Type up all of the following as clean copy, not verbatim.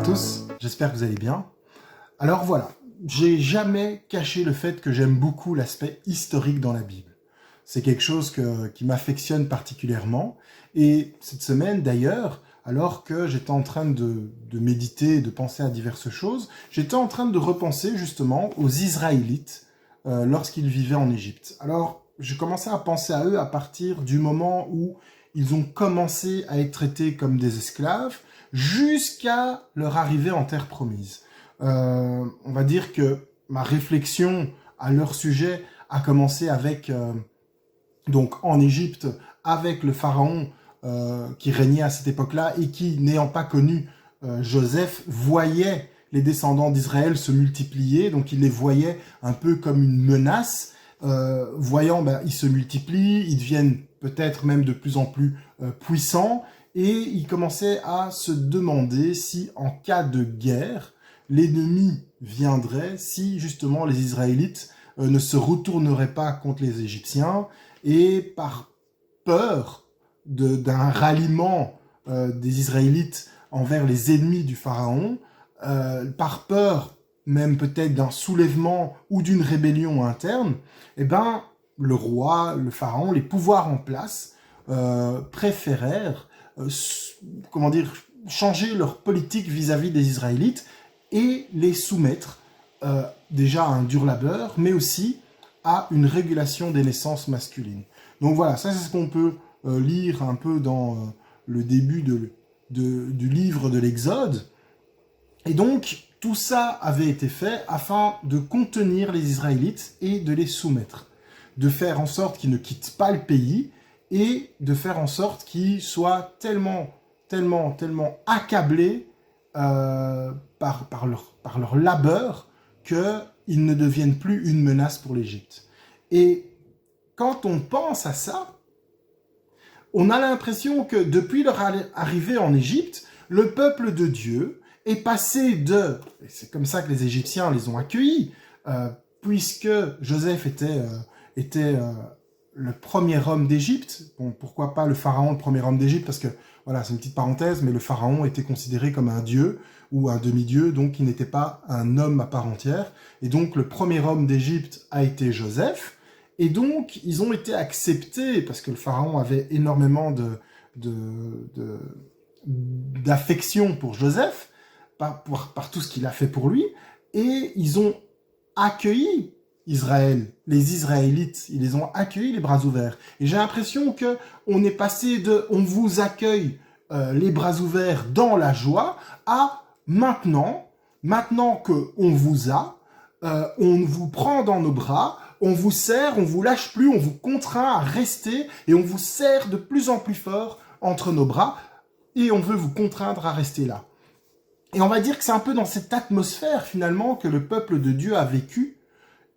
à tous, j'espère que vous allez bien. Alors voilà, j'ai jamais caché le fait que j'aime beaucoup l'aspect historique dans la Bible. C'est quelque chose qui m'affectionne particulièrement. Et cette semaine d'ailleurs, alors que j'étais en train de méditer, de penser à diverses choses, j'étais en train de repenser justement aux Israélites lorsqu'ils vivaient en Égypte. Alors, j'ai commencé à penser à eux à partir du moment où ils ont commencé à être traités comme des esclaves, jusqu'à leur arrivée en terre promise. On va dire que ma réflexion à leur sujet a commencé avec, donc en Égypte, avec le pharaon qui régnait à cette époque-là et qui, n'ayant pas connu Joseph, voyait les descendants d'Israël se multiplier, donc il les voyait un peu comme une menace. Voyant, ils se multiplient, ils deviennent peut-être même de plus en plus puissants, et il commençait à se demander si, en cas de guerre, l'ennemi viendrait, si justement les Israélites ne se retourneraient pas contre les Égyptiens, et par peur d'un ralliement des Israélites envers les ennemis du Pharaon, par peur même peut-être d'un soulèvement ou d'une rébellion interne, le roi, le pharaon, les pouvoirs en place préférèrent changer leur politique vis-à-vis des Israélites et les soumettre déjà à un dur labeur, mais aussi à une régulation des naissances masculines. Donc voilà, ça c'est ce qu'on peut lire un peu dans le début du livre de l'Exode. Et donc, tout ça avait été fait afin de contenir les Israélites et de les soumettre, de faire en sorte qu'ils ne quittent pas le pays et de faire en sorte qu'ils soient tellement accablés par leur labeur qu'ils ne deviennent plus une menace pour l'Égypte. Et quand on pense à ça, on a l'impression que depuis leur arrivée en Égypte, le peuple de Dieu est passé de... C'est comme ça que les Égyptiens les ont accueillis, puisque Joseph était le premier homme d'Égypte. Bon, pourquoi pas le pharaon, le premier homme d'Égypte, parce que, voilà, c'est une petite parenthèse, mais le pharaon était considéré comme un dieu ou un demi-dieu, donc il n'était pas un homme à part entière. Et donc, le premier homme d'Égypte a été Joseph. Et donc, ils ont été acceptés, parce que le pharaon avait énormément d'affection pour Joseph, par tout ce qu'il a fait pour lui, et ils ont accueilli Israël, les Israélites, ils les ont accueillis les bras ouverts. Et j'ai l'impression que on est passé de « on vous accueille les bras ouverts dans la joie » à maintenant qu'on vous a, on vous prend dans nos bras, on vous serre, on vous lâche plus, on vous contraint à rester, et on vous serre de plus en plus fort entre nos bras, et on veut vous contraindre à rester là. Et on va dire que c'est un peu dans cette atmosphère, finalement, que le peuple de Dieu a vécu,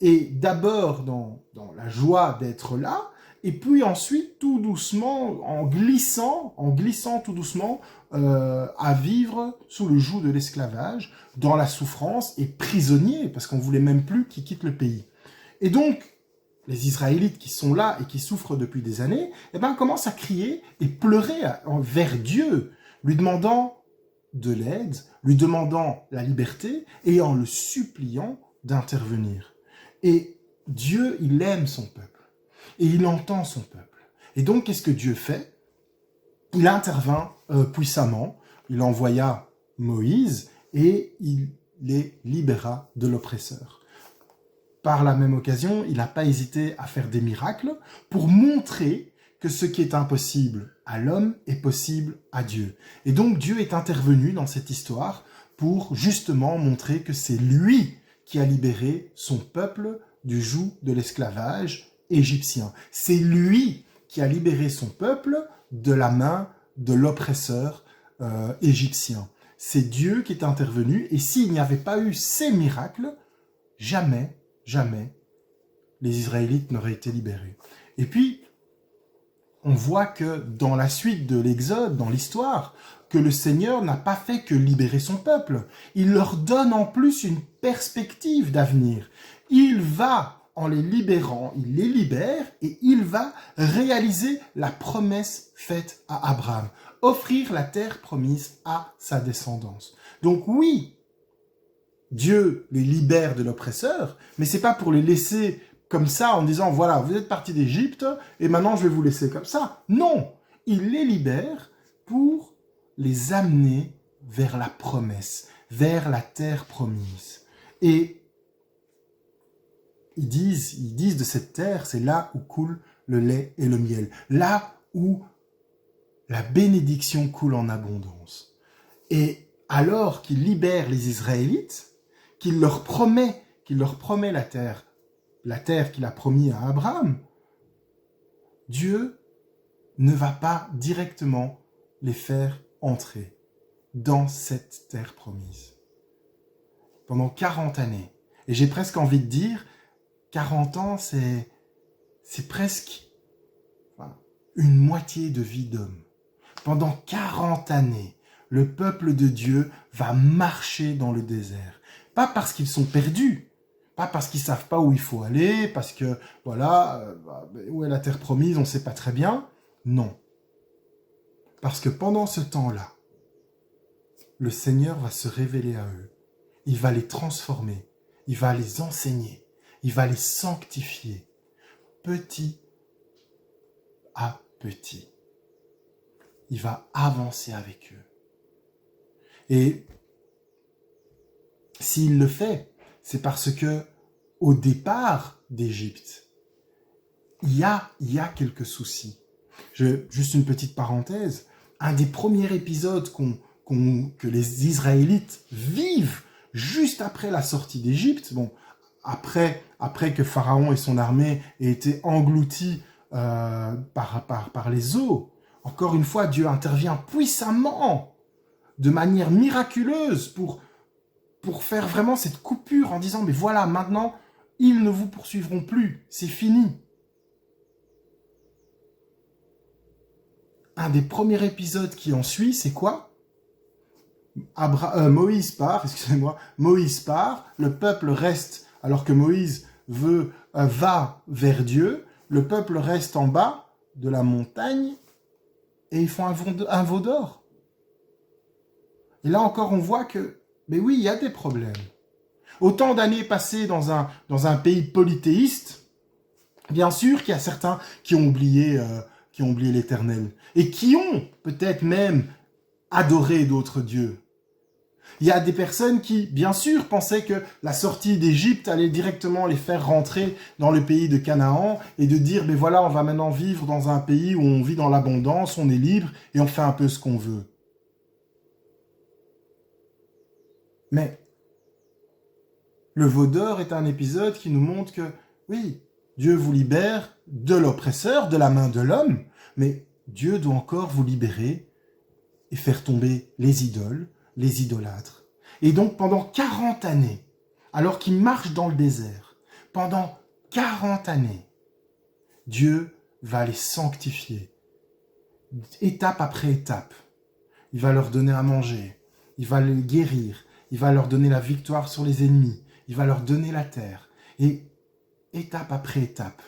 et d'abord dans la joie d'être là, et puis ensuite, tout doucement, en glissant tout doucement, à vivre sous le joug de l'esclavage, dans la souffrance, et prisonniers, parce qu'on voulait même plus qu'ils quittent le pays. Et donc, les Israélites qui sont là et qui souffrent depuis des années, commencent à crier et pleurer vers Dieu, lui demandant de l'aide, lui demandant la liberté et en le suppliant d'intervenir. Et Dieu, il aime son peuple et il entend son peuple. Et donc, qu'est-ce que Dieu fait? Il intervint puissamment, il envoya Moïse et il les libéra de l'oppresseur. Par la même occasion, il n'a pas hésité à faire des miracles pour montrer que ce qui est impossible à l'homme est possible à Dieu. Et donc Dieu est intervenu dans cette histoire pour justement montrer que c'est lui qui a libéré son peuple du joug de l'esclavage égyptien. C'est lui qui a libéré son peuple de la main de l'oppresseur égyptien. C'est Dieu qui est intervenu, et s'il n'y avait pas eu ces miracles, jamais les Israélites n'auraient été libérés. Et puis, on voit que dans la suite de l'Exode, dans l'histoire, que le Seigneur n'a pas fait que libérer son peuple. Il leur donne en plus une perspective d'avenir. Il va, en les libérant, il les libère et il va réaliser la promesse faite à Abraham. offrir la terre promise à sa descendance. Donc oui, Dieu les libère de l'oppresseur, mais c'est pas pour les laisser comme ça en disant voilà, vous êtes partis d'Égypte et maintenant je vais vous laisser comme ça. Non, il les libère pour les amener vers la promesse, vers la terre promise. Et ils disent de cette terre, c'est là où coule le lait et le miel, là où la bénédiction coule en abondance. Et alors qu'il libère les Israélites, qu'il leur promet la terre qu'il a promis à Abraham, Dieu ne va pas directement les faire entrer dans cette terre promise. Pendant 40 années. Et j'ai presque envie de dire, 40 ans, c'est presque une moitié de vie d'homme. Pendant 40 années, le peuple de Dieu va marcher dans le désert. Pas parce qu'ils sont perdus, pas parce qu'ils savent pas où il faut aller, parce que, voilà, où est la terre promise, on sait pas très bien. Non. Parce que pendant ce temps-là, le Seigneur va se révéler à eux. Il va les transformer. Il va les enseigner. Il va les sanctifier. Petit à petit. Il va avancer avec eux. Et s'il le fait, c'est parce que au départ d'Égypte, il y a quelques soucis. Juste une petite parenthèse. Un des premiers épisodes que les Israélites vivent juste après la sortie d'Égypte, bon, après que Pharaon et son armée aient été engloutis par les eaux, encore une fois, Dieu intervient puissamment, de manière miraculeuse, pour faire vraiment cette coupure en disant, mais voilà, maintenant, ils ne vous poursuivront plus, c'est fini. Un des premiers épisodes qui en suit, c'est quoi ? Moïse part, le peuple reste, alors que Moïse va vers Dieu, le peuple reste en bas de la montagne et ils font un veau d'or. Et là encore, on voit que, mais oui, il y a des problèmes. Autant d'années passées dans un pays polythéiste, bien sûr qu'il y a certains qui ont oublié l'Éternel et qui ont peut-être même adoré d'autres dieux. Il y a des personnes qui, bien sûr, pensaient que la sortie d'Égypte allait directement les faire rentrer dans le pays de Canaan et de dire, ben voilà, on va maintenant vivre dans un pays où on vit dans l'abondance, on est libre et on fait un peu ce qu'on veut. Mais le veau d'or est un épisode qui nous montre que, oui, Dieu vous libère de l'oppresseur, de la main de l'homme, mais Dieu doit encore vous libérer et faire tomber les idoles, les idolâtres. Et donc pendant 40 années, alors qu'ils marchent dans le désert, pendant 40 années, Dieu va les sanctifier, étape après étape. Il va leur donner à manger, il va les guérir, il va leur donner la victoire sur les ennemis, il va leur donner la terre. Et étape après étape,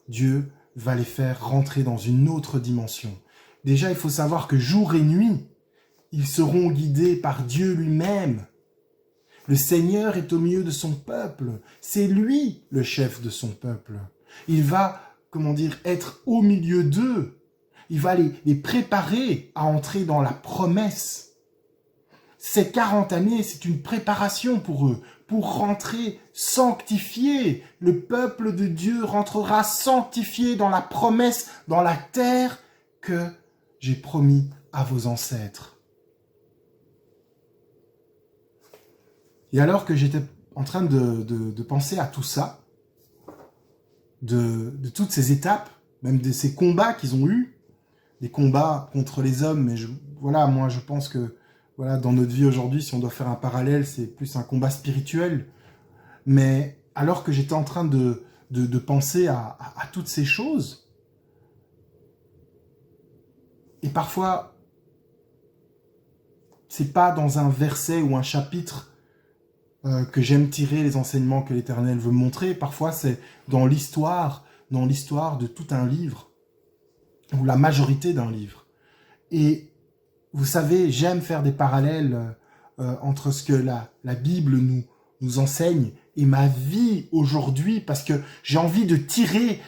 Dieu va les faire rentrer dans une autre dimension. Déjà, il faut savoir que jour et nuit, ils seront guidés par Dieu lui-même. Le Seigneur est au milieu de son peuple. C'est lui le chef de son peuple. Il va, être au milieu d'eux. Il va les préparer à entrer dans la promesse. Ces 40 années, c'est une préparation pour eux, pour rentrer sanctifiés. Le peuple de Dieu rentrera sanctifié dans la promesse, dans la terre que j'ai promis à vos ancêtres. Et alors que j'étais en train de penser à tout ça, de toutes ces étapes, même de ces combats qu'ils ont eus, des combats contre les hommes, mais moi je pense que dans notre vie aujourd'hui, si on doit faire un parallèle, c'est plus un combat spirituel. Mais alors que j'étais en train de penser à toutes ces choses, et parfois, c'est pas dans un verset ou un chapitre que j'aime tirer les enseignements que l'Éternel veut me montrer. Parfois, c'est dans l'histoire de tout un livre, ou la majorité d'un livre. Et vous savez, j'aime faire des parallèles entre ce que la Bible nous enseigne et ma vie aujourd'hui, parce que j'ai envie de tirer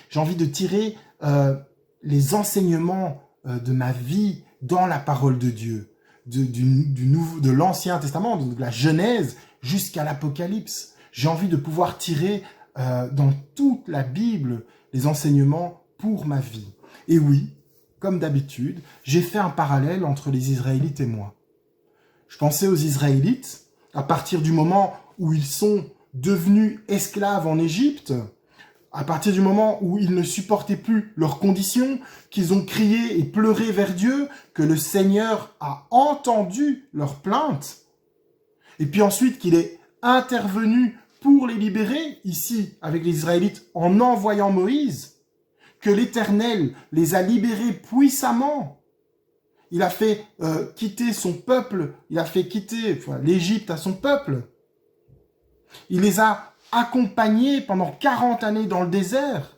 les enseignements de ma vie dans la parole de Dieu, de l'Ancien Testament, de la Genèse jusqu'à l'Apocalypse. J'ai envie de pouvoir tirer dans toute la Bible les enseignements pour ma vie. Et oui, comme d'habitude, j'ai fait un parallèle entre les Israélites et moi. Je pensais aux Israélites à partir du moment où ils sont devenus esclaves en Égypte, à partir du moment où ils ne supportaient plus leurs conditions, qu'ils ont crié et pleuré vers Dieu, que le Seigneur a entendu leurs plaintes, et puis ensuite qu'il est intervenu pour les libérer, ici avec les Israélites, en envoyant Moïse, que l'Éternel les a libérés puissamment. Il a fait quitter son peuple, il a fait quitter l'Égypte à son peuple. Il les a accompagnés pendant 40 années dans le désert,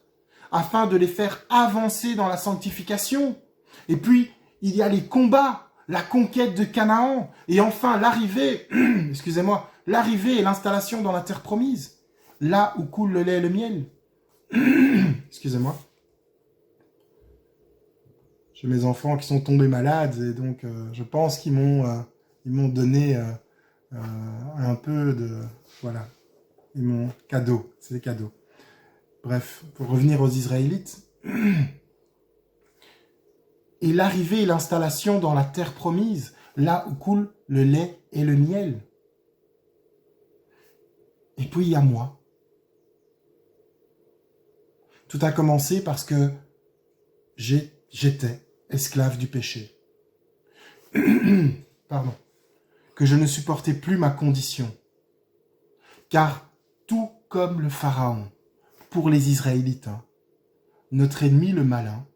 afin de les faire avancer dans la sanctification. Et puis, il y a les combats, la conquête de Canaan, et enfin l'arrivée, l'arrivée et l'installation dans la terre promise, là où coule le lait et le miel. Excusez-moi. J'ai mes enfants qui sont tombés malades, et donc je pense qu'ils m'ont donné un peu de... Voilà, ils m'ont cadeau, c'est des cadeaux. Bref, pour revenir aux Israélites, et l'arrivée et l'installation dans la terre promise, là où coule le lait et le miel. Et puis il y a moi. Tout a commencé parce que j'étais esclave du péché. Pardon. Que je ne supportais plus ma condition. Car tout comme le Pharaon, pour les Israélites, notre ennemi le malin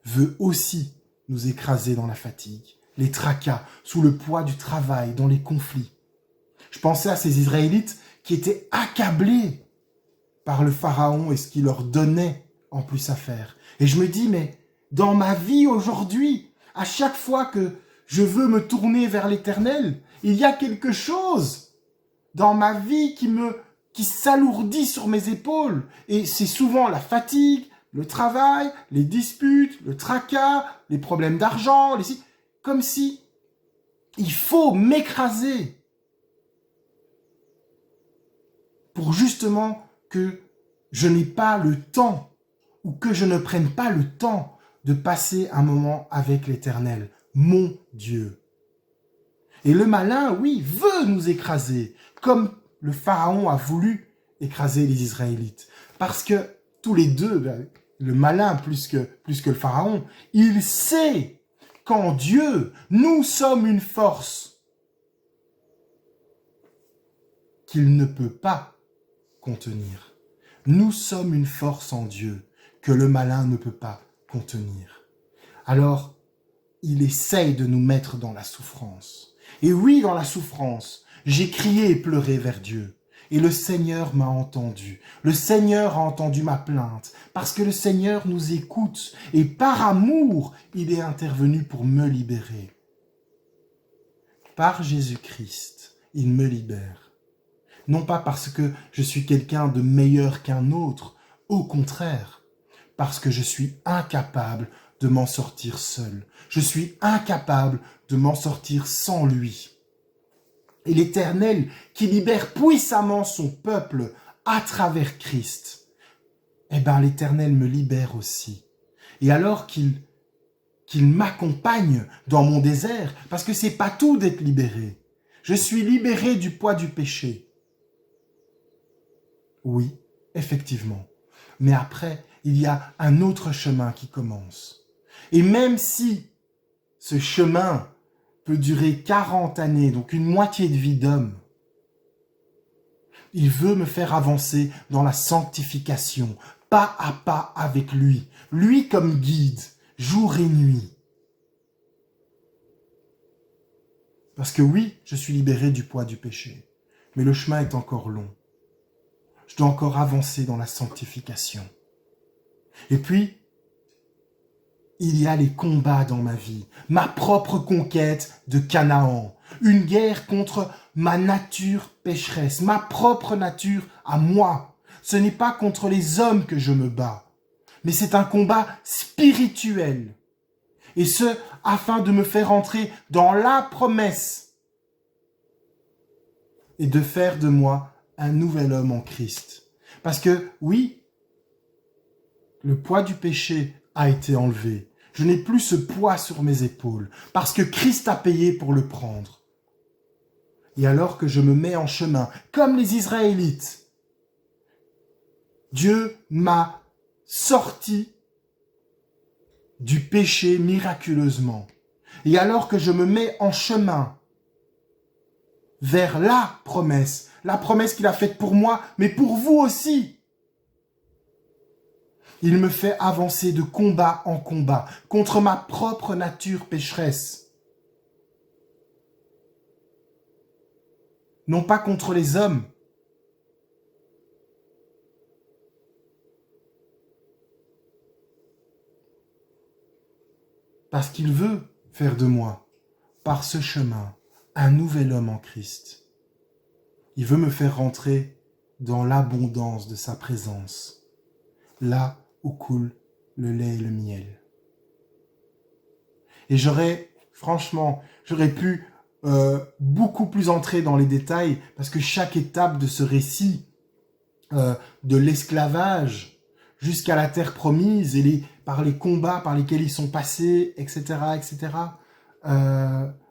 veut aussi nous écraser dans la fatigue, les tracas, sous le poids du travail, dans les conflits. Je pensais à ces Israélites qui étaient accablés par le Pharaon et ce qu'il leur donnait en plus à faire. Et je me dis, mais dans ma vie aujourd'hui, à chaque fois que je veux me tourner vers l'Éternel, il y a quelque chose dans ma vie qui s'alourdit sur mes épaules. Et c'est souvent la fatigue, le travail, les disputes, le tracas, les problèmes d'argent, comme si il faut m'écraser pour justement que je n'ai pas le temps ou que je ne prenne pas le temps de passer un moment avec l'Éternel, mon Dieu. Et le malin, oui, veut nous écraser, comme le Pharaon a voulu écraser les Israélites. Parce que tous les deux, le malin plus que le Pharaon, il sait qu'en Dieu, nous sommes une force qu'il ne peut pas contenir. Nous sommes une force en Dieu que le malin ne peut pas contenir. Alors, il essaye de nous mettre dans la souffrance. Et oui, dans la souffrance, j'ai crié et pleuré vers Dieu. Et le Seigneur m'a entendu. Le Seigneur a entendu ma plainte. Parce que le Seigneur nous écoute. Et par amour, il est intervenu pour me libérer. Par Jésus-Christ, il me libère. Non pas parce que je suis quelqu'un de meilleur qu'un autre. Au contraire, parce que je suis incapable de m'en sortir seul. Je suis incapable de m'en sortir sans lui. Et l'Éternel, qui libère puissamment son peuple à travers Christ, eh bien l'Éternel me libère aussi. Et alors qu'il m'accompagne dans mon désert, parce que c'est pas tout d'être libéré. Je suis libéré du poids du péché. Oui, effectivement. Mais après, il y a un autre chemin qui commence. Et même si ce chemin peut durer 40 années, donc une moitié de vie d'homme, il veut me faire avancer dans la sanctification, pas à pas avec lui, lui comme guide, jour et nuit. Parce que oui, je suis libéré du poids du péché, mais le chemin est encore long. Je dois encore avancer dans la sanctification. Et puis, il y a les combats dans ma vie, ma propre conquête de Canaan, une guerre contre ma nature pécheresse, ma propre nature à moi. Ce n'est pas contre les hommes que je me bats, mais c'est un combat spirituel. Et ce, afin de me faire entrer dans la promesse et de faire de moi un nouvel homme en Christ. Parce que oui, le poids du péché a été enlevé. Je n'ai plus ce poids sur mes épaules, parce que Christ a payé pour le prendre. Et alors que je me mets en chemin, comme les Israélites, Dieu m'a sorti du péché miraculeusement. Et alors que je me mets en chemin vers la promesse qu'il a faite pour moi, mais pour vous aussi, il me fait avancer de combat en combat contre ma propre nature pécheresse. Non pas contre les hommes. Parce qu'il veut faire de moi, par ce chemin, un nouvel homme en Christ. Il veut me faire rentrer dans l'abondance de sa présence, là où coule le lait et le miel. Et franchement, j'aurais pu beaucoup plus entrer dans les détails, parce que chaque étape de ce récit, de l'esclavage jusqu'à la terre promise, et par les combats par lesquels ils sont passés, etc., etc.,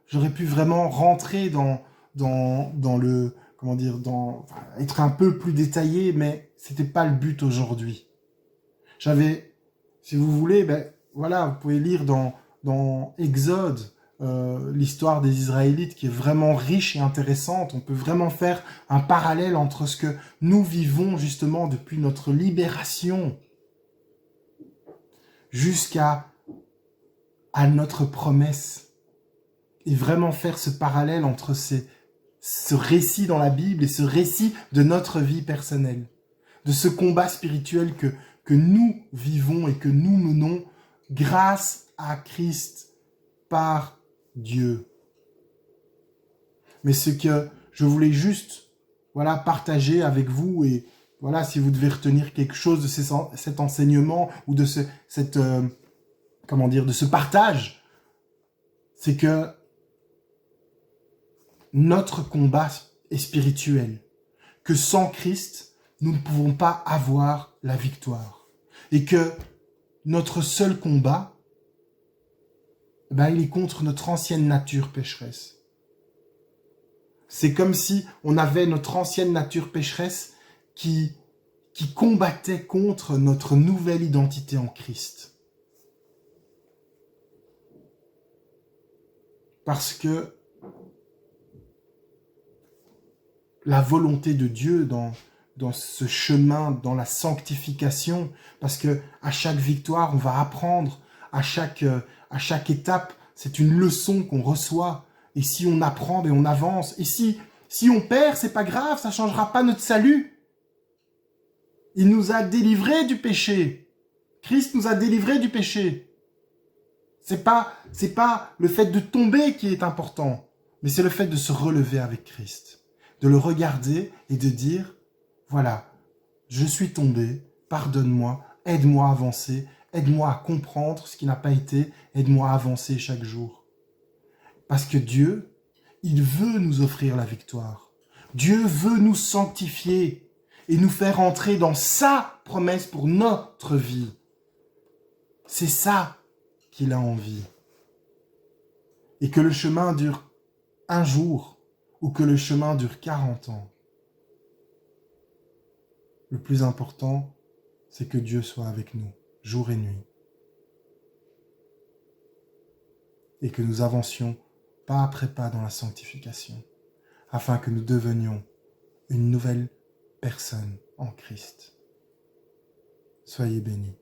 j'aurais pu vraiment rentrer dans le, comment dire, être un peu plus détaillé, mais c'était pas le but aujourd'hui. Si vous voulez, voilà, vous pouvez lire dans Exode, l'histoire des Israélites qui est vraiment riche et intéressante. On peut vraiment faire un parallèle entre ce que nous vivons justement depuis notre libération jusqu'à notre promesse, et vraiment faire ce parallèle entre ce récit dans la Bible et ce récit de notre vie personnelle, de ce combat spirituel que nous vivons et que nous menons grâce à Christ, par Dieu. Mais ce que je voulais juste partager avec vous, et voilà, si vous devez retenir quelque chose de cet enseignement ou de ce partage, c'est que notre combat est spirituel, que sans Christ, nous ne pouvons pas avoir la victoire, et que notre seul combat, il est contre notre ancienne nature pécheresse. C'est comme si on avait notre ancienne nature pécheresse qui combattait contre notre nouvelle identité en Christ. Parce que la volonté de Dieu dans ce chemin, dans la sanctification, parce que à chaque victoire, on va apprendre, à chaque étape, c'est une leçon qu'on reçoit. Et si on apprend, on avance. Et si on perd, c'est pas grave, ça changera pas notre salut. Il nous a délivrés du péché. Christ nous a délivrés du péché. C'est pas le fait de tomber qui est important, mais c'est le fait de se relever avec Christ, de le regarder et de dire, voilà, je suis tombé, pardonne-moi, aide-moi à avancer, aide-moi à comprendre ce qui n'a pas été, aide-moi à avancer chaque jour. Parce que Dieu, il veut nous offrir la victoire. Dieu veut nous sanctifier et nous faire entrer dans sa promesse pour notre vie. C'est ça qu'il a envie. Et que le chemin dure un jour ou que le chemin dure 40 ans. Le plus important, c'est que Dieu soit avec nous, jour et nuit. Et que nous avancions pas après pas dans la sanctification, afin que nous devenions une nouvelle personne en Christ. Soyez bénis.